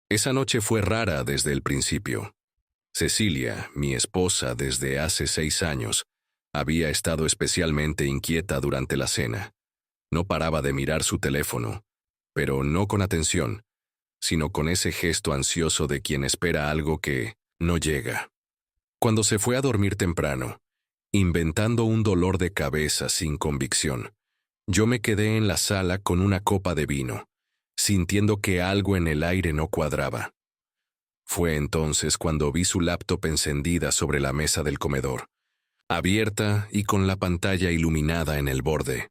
Esa noche fue rara desde el principio. Cecilia, mi esposa desde hace 6 años, había estado especialmente inquieta durante la cena. No paraba de mirar su teléfono, pero no con atención, sino con ese gesto ansioso de quien espera algo que no llega. Cuando se fue a dormir temprano, inventando un dolor de cabeza sin convicción, yo me quedé en la sala con una copa de vino, sintiendo que algo en el aire no cuadraba. Fue entonces cuando vi su laptop encendida sobre la mesa del comedor, abierta y con la pantalla iluminada en el borde.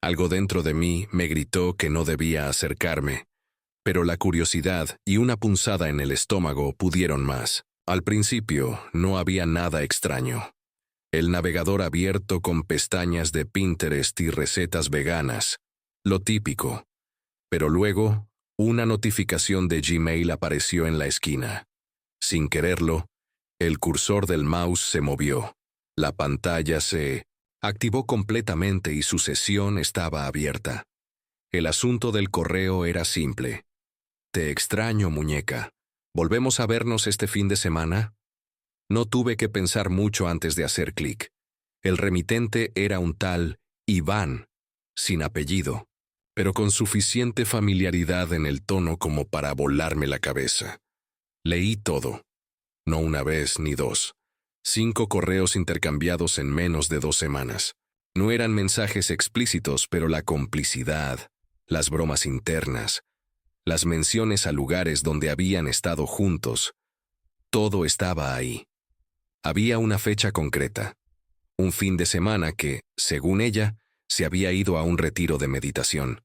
Algo dentro de mí me gritó que no debía acercarme, pero la curiosidad y una punzada en el estómago pudieron más. Al principio no había nada extraño. El navegador abierto con pestañas de Pinterest y recetas veganas, lo típico. Pero luego, una notificación de Gmail apareció en la esquina. Sin quererlo, el cursor del mouse se movió. La pantalla se activó completamente y su sesión estaba abierta. El asunto del correo era simple. Te extraño, muñeca. ¿Volvemos a vernos este fin de semana? No tuve que pensar mucho antes de hacer clic. El remitente era un tal Iván, sin apellido, pero con suficiente familiaridad en el tono como para volarme la cabeza. Leí todo. No una vez ni dos. 5 correos intercambiados en menos de 2 semanas. No eran mensajes explícitos, pero la complicidad, las bromas internas, las menciones a lugares donde habían estado juntos, todo estaba ahí. Había una fecha concreta, un fin de semana que, según ella, se había ido a un retiro de meditación.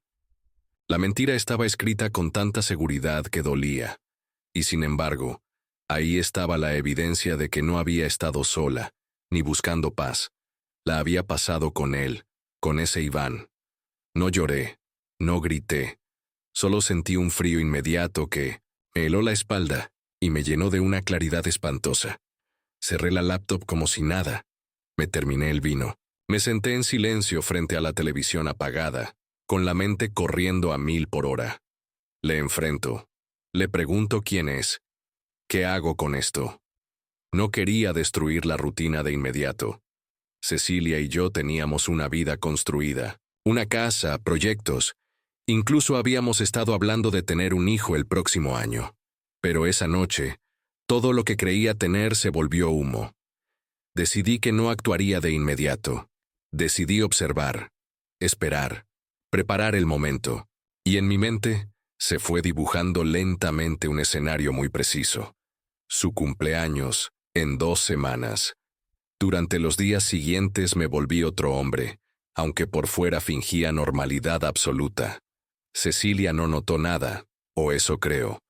La mentira estaba escrita con tanta seguridad que dolía, y sin embargo, ahí estaba la evidencia de que no había estado sola, ni buscando paz. La había pasado con él, con ese Iván. No lloré, no grité. Solo sentí un frío inmediato que me heló la espalda y me llenó de una claridad espantosa. Cerré la laptop como si nada. Me terminé el vino. Me senté en silencio frente a la televisión apagada, con la mente corriendo a 1000 por hora. Le enfrento. Le pregunto quién es. ¿Qué hago con esto? No quería destruir la rutina de inmediato. Cecilia y yo teníamos una vida construida, una casa, proyectos. Incluso habíamos estado hablando de tener un hijo el próximo año. Pero esa noche, todo lo que creía tener se volvió humo. Decidí que no actuaría de inmediato. Decidí observar, esperar, preparar el momento. Y en mi mente se fue dibujando lentamente un escenario muy preciso. Su cumpleaños, en 2 semanas. Durante los días siguientes me volví otro hombre, aunque por fuera fingía normalidad absoluta. Cecilia no notó nada, o eso creo.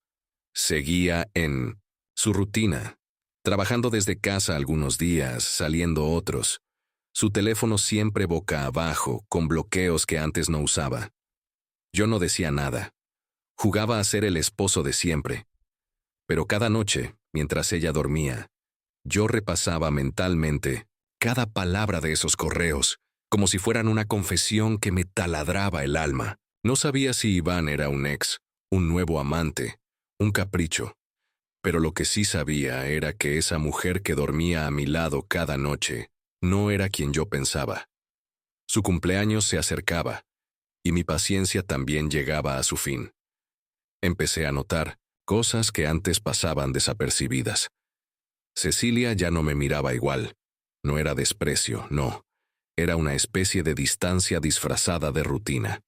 Seguía en su rutina, trabajando desde casa algunos días, saliendo otros. Su teléfono siempre boca abajo, con bloqueos que antes no usaba. Yo no decía nada. Jugaba a ser el esposo de siempre. Pero cada noche, mientras ella dormía, yo repasaba mentalmente cada palabra de esos correos, como si fueran una confesión que me taladraba el alma. No sabía si Iván era un ex, un nuevo amante, un capricho. Pero lo que sí sabía era que esa mujer que dormía a mi lado cada noche no era quien yo pensaba. Su cumpleaños se acercaba, y mi paciencia también llegaba a su fin. Empecé a notar cosas que antes pasaban desapercibidas. Cecilia ya no me miraba igual. No era desprecio, no. Era una especie de distancia disfrazada de rutina.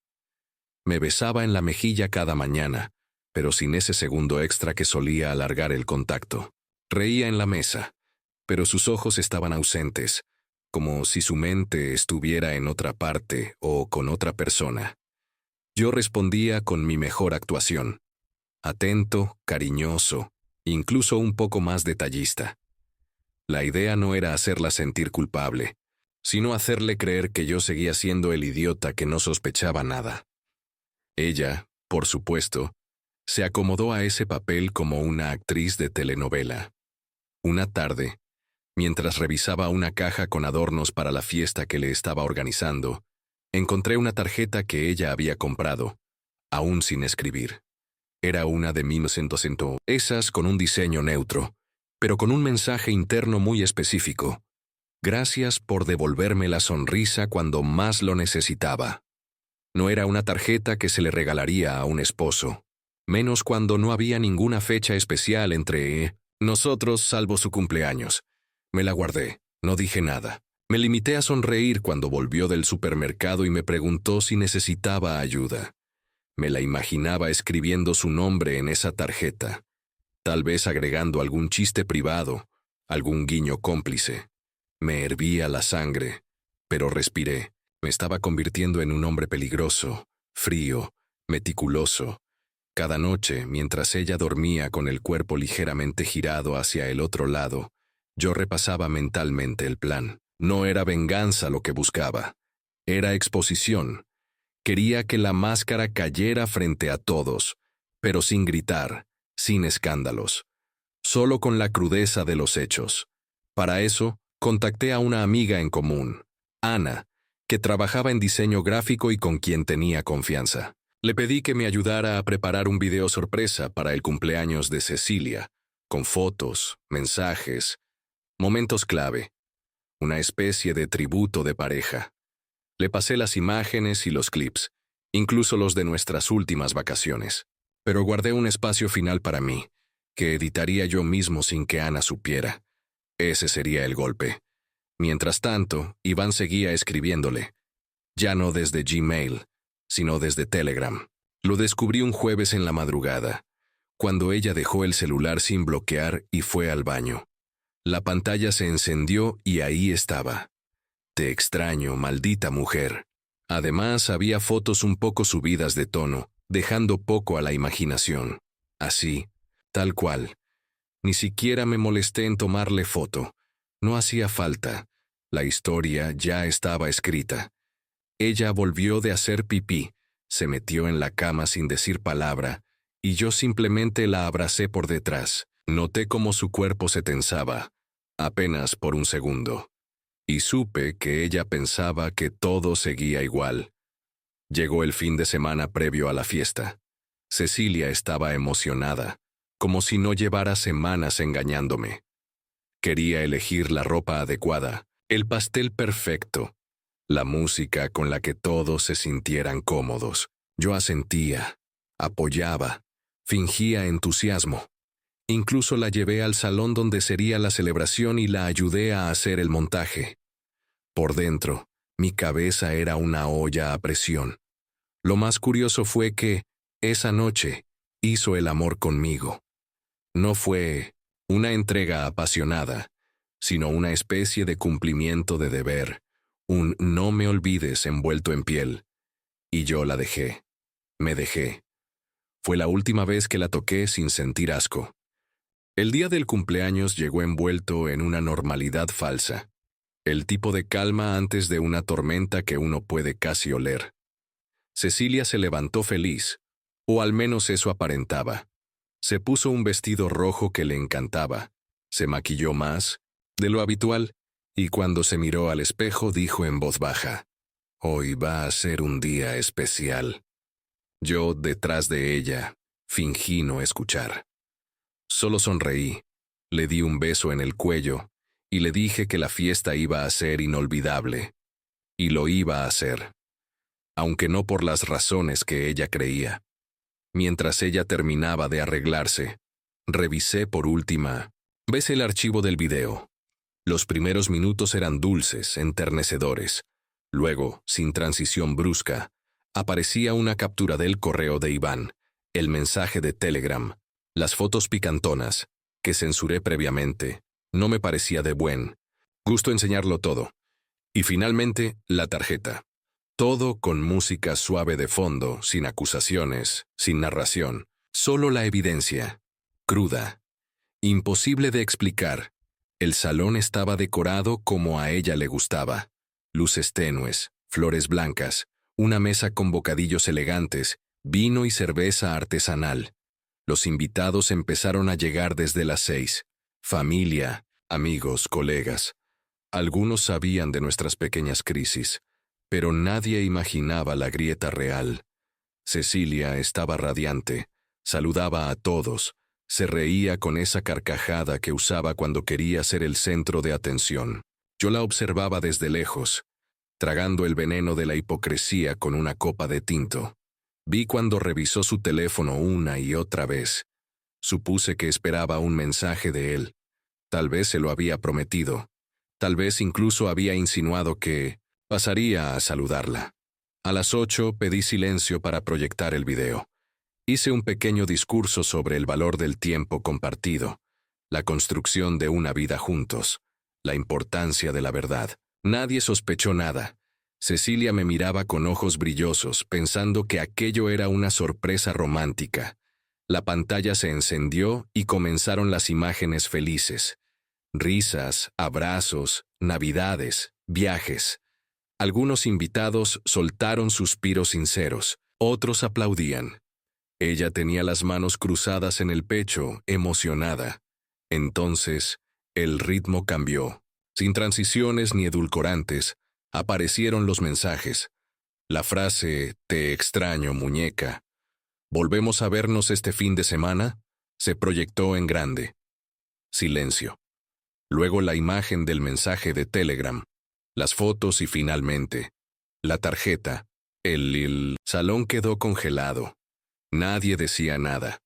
Me besaba en la mejilla cada mañana, pero sin ese segundo extra que solía alargar el contacto. Reía en la mesa, pero sus ojos estaban ausentes, como si su mente estuviera en otra parte o con otra persona. Yo respondía con mi mejor actuación. Atento, cariñoso, incluso un poco más detallista. La idea no era hacerla sentir culpable, sino hacerle creer que yo seguía siendo el idiota que no sospechaba nada. Ella, por supuesto, se acomodó a ese papel como una actriz de telenovela. Una tarde, mientras revisaba una caja con adornos para la fiesta que le estaba organizando, encontré una tarjeta que ella había comprado, aún sin escribir. Era una de 1900, esas con un diseño neutro, pero con un mensaje interno muy específico. Gracias por devolverme la sonrisa cuando más lo necesitaba. No era una tarjeta que se le regalaría a un esposo, menos cuando no había ninguna fecha especial entre nosotros salvo su cumpleaños. Me la guardé, no dije nada. Me limité a sonreír cuando volvió del supermercado y me preguntó si necesitaba ayuda. Me la imaginaba escribiendo su nombre en esa tarjeta, tal vez agregando algún chiste privado, algún guiño cómplice. Me hervía la sangre, pero respiré. Me estaba convirtiendo en un hombre peligroso, frío, meticuloso. Cada noche, mientras ella dormía con el cuerpo ligeramente girado hacia el otro lado, yo repasaba mentalmente el plan. No era venganza lo que buscaba. Era exposición. Quería que la máscara cayera frente a todos, pero sin gritar, sin escándalos. Solo con la crudeza de los hechos. Para eso, contacté a una amiga en común, Ana, que trabajaba en diseño gráfico y con quien tenía confianza. Le pedí que me ayudara a preparar un video sorpresa para el cumpleaños de Cecilia, con fotos, mensajes, momentos clave, una especie de tributo de pareja. Le pasé las imágenes y los clips, incluso los de nuestras últimas vacaciones, pero guardé un espacio final para mí, que editaría yo mismo sin que Ana supiera. Ese sería el golpe. Mientras tanto, Iván seguía escribiéndole, ya no desde Gmail, sino desde Telegram. Lo descubrí un jueves en la madrugada, cuando ella dejó el celular sin bloquear y fue al baño. La pantalla se encendió y ahí estaba. Te extraño, maldita mujer. Además, había fotos un poco subidas de tono, dejando poco a la imaginación. Así, tal cual. Ni siquiera me molesté en tomarle foto. No hacía falta. La historia ya estaba escrita. Ella volvió de hacer pipí, se metió en la cama sin decir palabra, y yo simplemente la abracé por detrás. Noté cómo su cuerpo se tensaba, apenas por un segundo. Y supe que ella pensaba que todo seguía igual. Llegó el fin de semana previo a la fiesta. Cecilia estaba emocionada, como si no llevara semanas engañándome. Quería elegir la ropa adecuada, el pastel perfecto, la música con la que todos se sintieran cómodos. Yo asentía, apoyaba, fingía entusiasmo. Incluso la llevé al salón donde sería la celebración y la ayudé a hacer el montaje. Por dentro, mi cabeza era una olla a presión. Lo más curioso fue que, esa noche, hizo el amor conmigo. No fue una entrega apasionada, sino una especie de cumplimiento de deber, un no me olvides envuelto en piel. Y yo la dejé. Me dejé. Fue la última vez que la toqué sin sentir asco. El día del cumpleaños llegó envuelto en una normalidad falsa. El tipo de calma antes de una tormenta que uno puede casi oler. Cecilia se levantó feliz, o al menos eso aparentaba. Se puso un vestido rojo que le encantaba, se maquilló más, de lo habitual, y cuando se miró al espejo dijo en voz baja, «Hoy va a ser un día especial». Yo, detrás de ella, fingí no escuchar. Solo sonreí, le di un beso en el cuello y le dije que la fiesta iba a ser inolvidable. Y lo iba a hacer. Aunque no por las razones que ella creía. Mientras ella terminaba de arreglarse, revisé por última vez el archivo del video. Los primeros minutos eran dulces, enternecedores. Luego, sin transición brusca, aparecía una captura del correo de Iván, el mensaje de Telegram, las fotos picantonas, que censuré previamente. No me parecía de buen gusto enseñarlo todo. Y finalmente, la tarjeta. Todo con música suave de fondo, sin acusaciones, sin narración. Solo la evidencia. Cruda. Imposible de explicar. El salón estaba decorado como a ella le gustaba. Luces tenues, flores blancas, una mesa con bocadillos elegantes, vino y cerveza artesanal. Los invitados empezaron a llegar desde las 6. Familia, amigos, colegas. Algunos sabían de nuestras pequeñas crisis, pero nadie imaginaba la grieta real. Cecilia estaba radiante, Saludaba a todos, se reía con esa carcajada que usaba cuando quería ser el centro de atención. Yo la observaba desde lejos, tragando el veneno de la hipocresía con una copa de tinto. Vi cuando revisó su teléfono una y otra vez. Supuse que esperaba un mensaje de él. Tal vez se lo había prometido. Tal vez incluso había insinuado que pasaría a saludarla. A las 8 pedí silencio para proyectar el video. Hice un pequeño discurso sobre el valor del tiempo compartido, la construcción de una vida juntos, la importancia de la verdad. Nadie sospechó nada. Cecilia me miraba con ojos brillosos, pensando que aquello era una sorpresa romántica. La pantalla se encendió y comenzaron las imágenes felices. Risas, abrazos, navidades, viajes. Algunos invitados soltaron suspiros sinceros, otros aplaudían. Ella tenía las manos cruzadas en el pecho, emocionada. Entonces, el ritmo cambió. Sin transiciones ni edulcorantes, aparecieron los mensajes. La frase, «Te extraño, muñeca. ¿Volvemos a vernos este fin de semana?», se proyectó en grande. Silencio. Luego la imagen del mensaje de Telegram, las fotos y finalmente, la tarjeta. El salón quedó congelado. Nadie decía nada.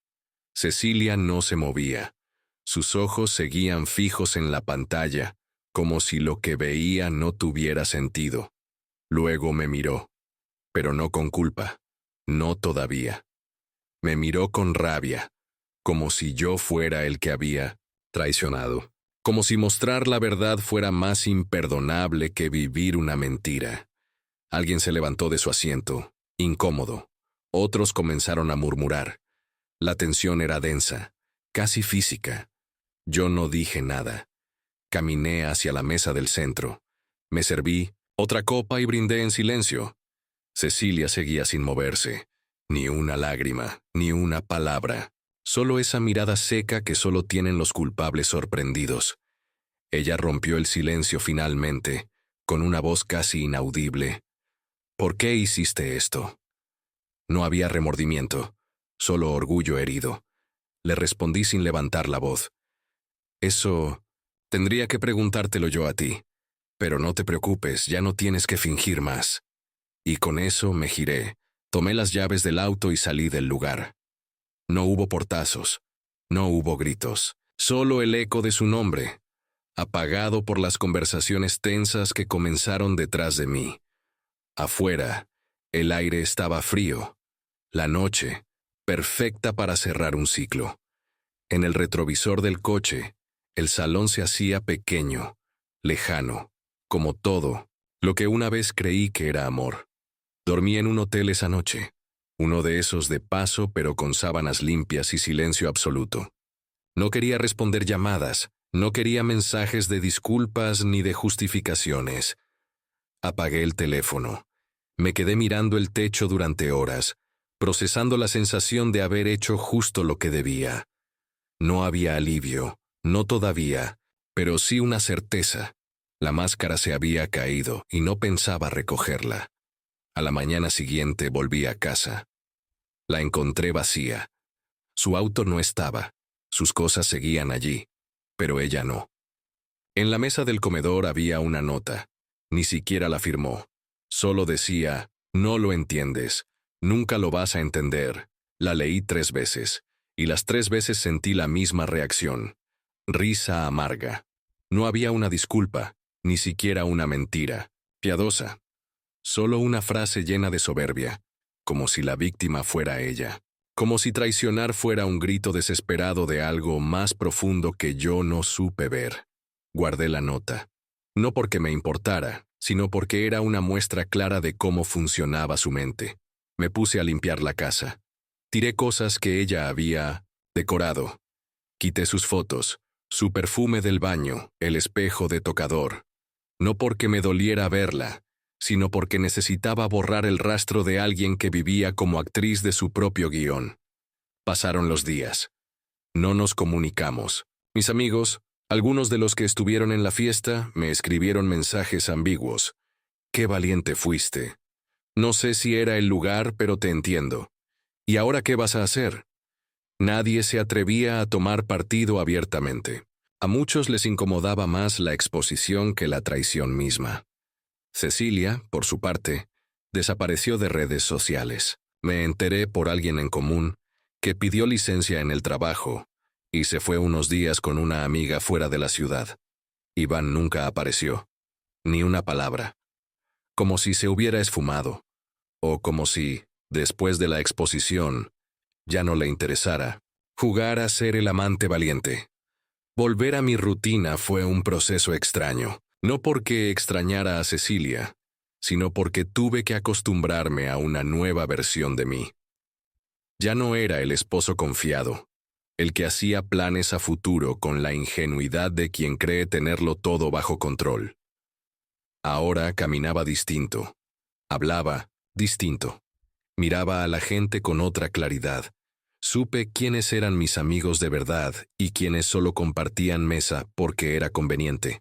Cecilia no se movía. Sus ojos seguían fijos en la pantalla, como si lo que veía no tuviera sentido. Luego me miró, pero no con culpa, no todavía. Me miró con rabia, como si yo fuera el que había traicionado, como si mostrar la verdad fuera más imperdonable que vivir una mentira. Alguien se levantó de su asiento, incómodo. Otros comenzaron a murmurar. La tensión era densa, casi física. Yo no dije nada. Caminé hacia la mesa del centro. Me serví otra copa y brindé en silencio. Cecilia seguía sin moverse. Ni una lágrima, ni una palabra. Solo esa mirada seca que solo tienen los culpables sorprendidos. Ella rompió el silencio finalmente, con una voz casi inaudible. «¿Por qué hiciste esto?». No había remordimiento, solo orgullo herido. Le respondí sin levantar la voz. «Eso tendría que preguntártelo yo a ti. Pero no te preocupes, ya no tienes que fingir más». Y con eso me giré, tomé las llaves del auto y salí del lugar. No hubo portazos, no hubo gritos, solo el eco de su nombre, apagado por las conversaciones tensas que comenzaron detrás de mí. Afuera, el aire estaba frío. La noche, perfecta para cerrar un ciclo. En el retrovisor del coche, el salón se hacía pequeño, lejano, como todo, lo que una vez creí que era amor. Dormí en un hotel esa noche, uno de esos de paso pero con sábanas limpias y silencio absoluto. No quería responder llamadas, no quería mensajes de disculpas ni de justificaciones. Apagué el teléfono. Me quedé mirando el techo durante horas, procesando la sensación de haber hecho justo lo que debía. No había alivio, no todavía, pero sí una certeza. La máscara se había caído y no pensaba recogerla. A la mañana siguiente volví a casa. La encontré vacía. Su auto no estaba, sus cosas seguían allí, pero ella no. En la mesa del comedor había una nota. Ni siquiera la firmó. Solo decía, «No lo entiendes, nunca lo vas a entender». La leí 3 veces, y las 3 veces sentí la misma reacción. Risa amarga. No había una disculpa, ni siquiera una mentira, piadosa. Solo una frase llena de soberbia, como si la víctima fuera ella. Como si traicionar fuera un grito desesperado de algo más profundo que yo no supe ver. Guardé la nota. No porque me importara, sino porque era una muestra clara de cómo funcionaba su mente. Me puse a limpiar la casa. Tiré cosas que ella había decorado. Quité sus fotos, su perfume del baño, el espejo de tocador. No porque me doliera verla, sino porque necesitaba borrar el rastro de alguien que vivía como actriz de su propio guión. Pasaron los días. No nos comunicamos. Mis amigos, algunos de los que estuvieron en la fiesta, me escribieron mensajes ambiguos. «Qué valiente fuiste. No sé si era el lugar, pero te entiendo. ¿Y ahora qué vas a hacer?». Nadie se atrevía a tomar partido abiertamente. A muchos les incomodaba más la exposición que la traición misma. Cecilia, por su parte, desapareció de redes sociales. Me enteré por alguien en común que pidió licencia en el trabajo y se fue unos días con una amiga fuera de la ciudad. Iván nunca apareció, ni una palabra, como si se hubiera esfumado, o como si, después de la exposición, ya no le interesara. Jugar a ser el amante valiente. Volver a mi rutina fue un proceso extraño, no porque extrañara a Cecilia, sino porque tuve que acostumbrarme a una nueva versión de mí. Ya no era el esposo confiado, el que hacía planes a futuro con la ingenuidad de quien cree tenerlo todo bajo control. Ahora caminaba distinto, hablaba distinto, miraba a la gente con otra claridad. Supe quiénes eran mis amigos de verdad y quiénes solo compartían mesa porque era conveniente.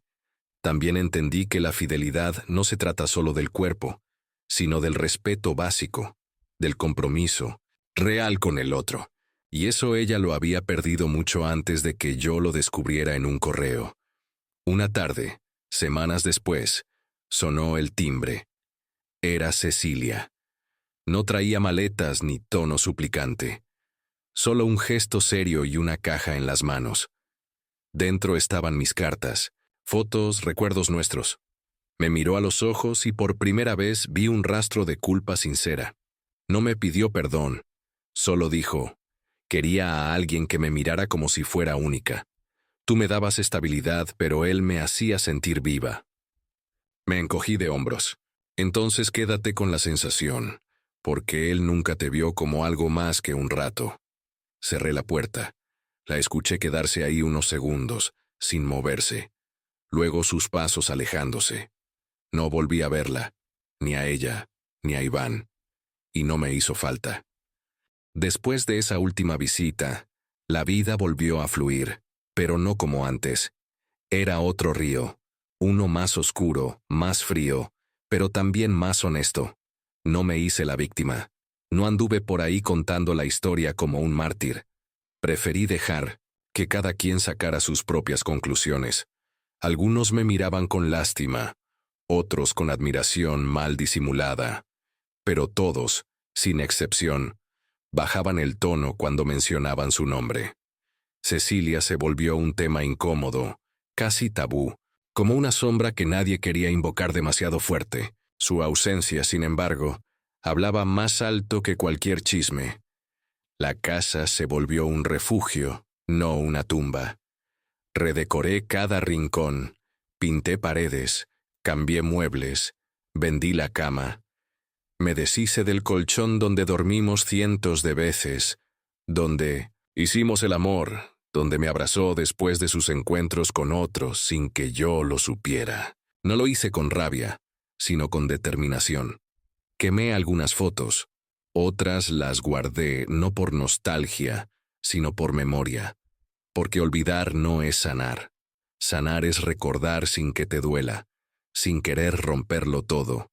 También entendí que la fidelidad no se trata solo del cuerpo, sino del respeto básico, del compromiso real con el otro. Y eso ella lo había perdido mucho antes de que yo lo descubriera en un correo. Una tarde, semanas después, sonó el timbre. Era Cecilia. No traía maletas ni tono suplicante. Solo un gesto serio y una caja en las manos. Dentro estaban mis cartas, fotos, recuerdos nuestros. Me miró a los ojos y por primera vez vi un rastro de culpa sincera. No me pidió perdón, solo dijo, quería a alguien que me mirara como si fuera única. Tú me dabas estabilidad, pero él me hacía sentir viva. Me encogí de hombros. Entonces quédate con la sensación, porque él nunca te vio como algo más que un rato. Cerré la puerta. La escuché quedarse ahí unos segundos, sin moverse. Luego sus pasos alejándose. No volví a verla, ni a ella, ni a Iván. Y no me hizo falta. Después de esa última visita, la vida volvió a fluir, pero no como antes. Era otro río, uno más oscuro, más frío, pero también más honesto. No me hice la víctima. No anduve por ahí contando la historia como un mártir. Preferí dejar que cada quien sacara sus propias conclusiones. Algunos me miraban con lástima, otros con admiración mal disimulada, pero todos, sin excepción, bajaban el tono cuando mencionaban su nombre. Cecilia se volvió un tema incómodo, casi tabú, como una sombra que nadie quería invocar demasiado fuerte. Su ausencia, sin embargo, hablaba más alto que cualquier chisme. La casa se volvió un refugio, no una tumba. Redecoré cada rincón, pinté paredes, cambié muebles, vendí la cama. Me deshice del colchón donde dormimos cientos de veces, donde hicimos el amor, donde me abrazó después de sus encuentros con otros sin que yo lo supiera. No lo hice con rabia, sino con determinación. Quemé algunas fotos, otras las guardé no por nostalgia, sino por memoria, porque olvidar no es sanar. Sanar es recordar sin que te duela, sin querer romperlo todo.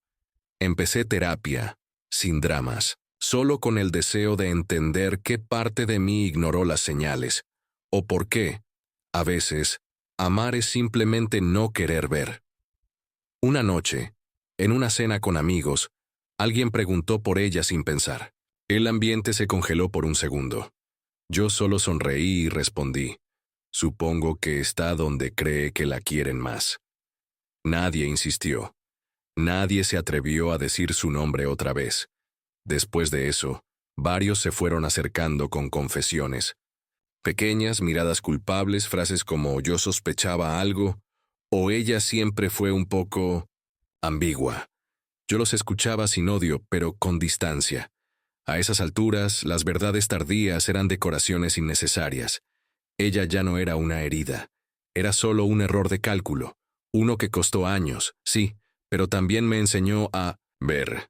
Empecé terapia, sin dramas, solo con el deseo de entender qué parte de mí ignoró las señales, o por qué, a veces, amar es simplemente no querer ver. Una noche, en una cena con amigos, alguien preguntó por ella sin pensar. El ambiente se congeló por un segundo. Yo solo sonreí y respondí, supongo que está donde cree que la quieren más. Nadie insistió. Nadie se atrevió a decir su nombre otra vez. Después de eso, varios se fueron acercando con confesiones. Pequeñas miradas culpables, frases como yo sospechaba algo, o ella siempre fue un poco ambigua. Yo los escuchaba sin odio, pero con distancia. A esas alturas, las verdades tardías eran decoraciones innecesarias. Ella ya no era una herida. Era solo un error de cálculo. Uno que costó años, sí, pero también me enseñó a ver.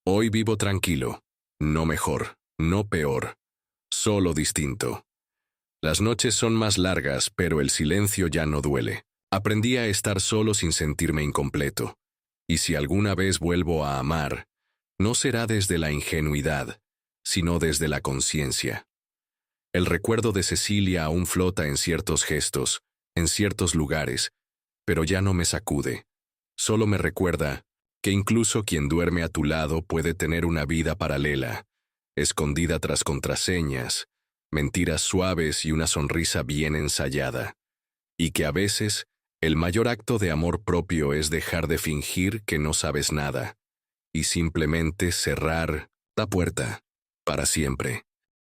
Hoy vivo tranquilo. No mejor, no peor. Solo distinto. Las noches son más largas, pero el silencio ya no duele. Aprendí a estar solo sin sentirme incompleto. Y si alguna vez vuelvo a amar, no será desde la ingenuidad, sino desde la conciencia. El recuerdo de Cecilia aún flota en ciertos gestos, en ciertos lugares, pero ya no me sacude. Solo me recuerda que incluso quien duerme a tu lado puede tener una vida paralela, escondida tras contraseñas, mentiras suaves y una sonrisa bien ensayada, y que a veces el mayor acto de amor propio es dejar de fingir que no sabes nada y simplemente cerrar la puerta para siempre.